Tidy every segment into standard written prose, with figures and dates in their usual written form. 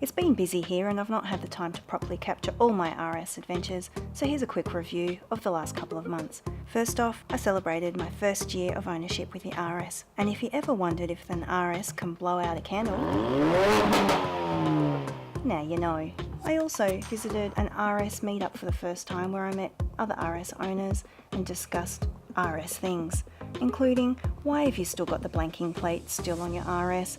It's been busy here and I've not had the time to properly capture all my RS adventures, so here's a quick review of the last couple of months. First off, I celebrated my first year of ownership with the RS, and if you ever wondered if an RS can blow out a candle, now you know. I also visited an RS meetup for the first time where I met other RS owners and discussed RS things, including why have you still got the blanking plate still on your RS?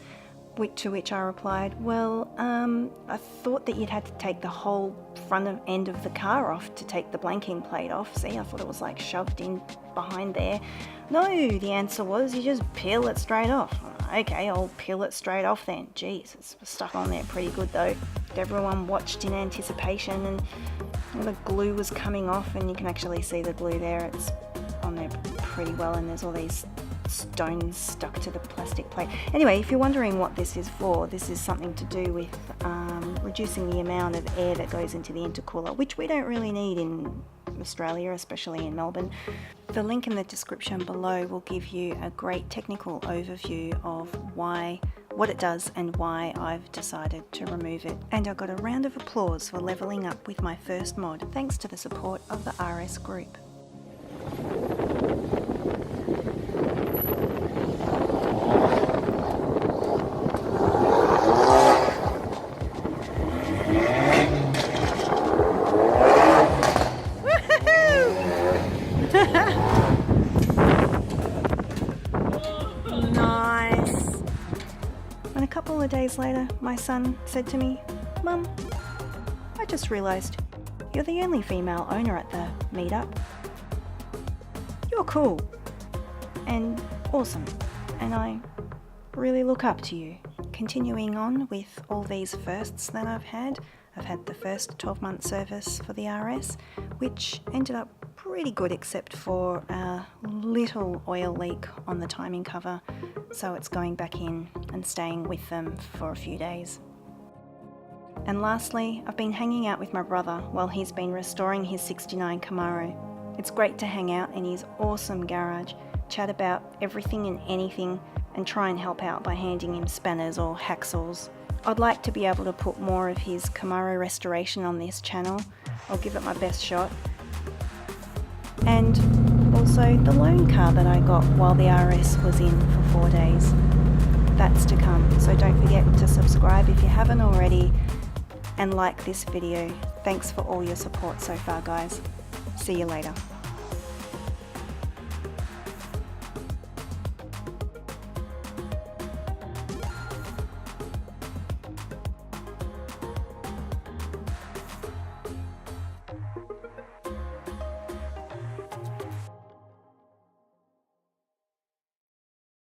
To which I replied, well, I thought that you'd had to take the whole front end of the car off to take the blanking plate off. See, I thought it was like shoved in behind there. No, the answer was you just peel it straight off. Okay, I'll peel it straight off then. Jeez, it's stuck on there pretty good though. Everyone watched in anticipation and the glue was coming off, and you can actually see the glue there. It's on there pretty well, and there's all these stones stuck to the plastic plate. Anyway, if you're wondering what this is for, this is something to do with reducing the amount of air that goes into the intercooler, which we don't really need in Australia, especially in Melbourne. The link in the description below will give you a great technical overview of what it does and why I've decided to remove it. And I got a round of applause for leveling up with my first mod, thanks to the support of the RS group. Nice. And a couple of days later, my son said to me, "Mum, I just realised you're the only female owner at the meetup. You're cool and awesome, and I really look up to you." Continuing on with all these firsts that I've had the first 12-month service for the RS, which ended up pretty good except for a little oil leak on the timing cover, so it's going back in and staying with them for a few days. And lastly, I've been hanging out with my brother while he's been restoring his 69 Camaro. It's great to hang out in his awesome garage, chat about everything and anything, and try and help out by handing him spanners or hacksaws. I'd like to be able to put more of his Camaro restoration on this channel. I'll give it my best shot. And also the loan car that I got while the RS was in for 4 days. That's to come, so don't forget to subscribe if you haven't already, and like this video. Thanks for all your support so far, guys. See you later.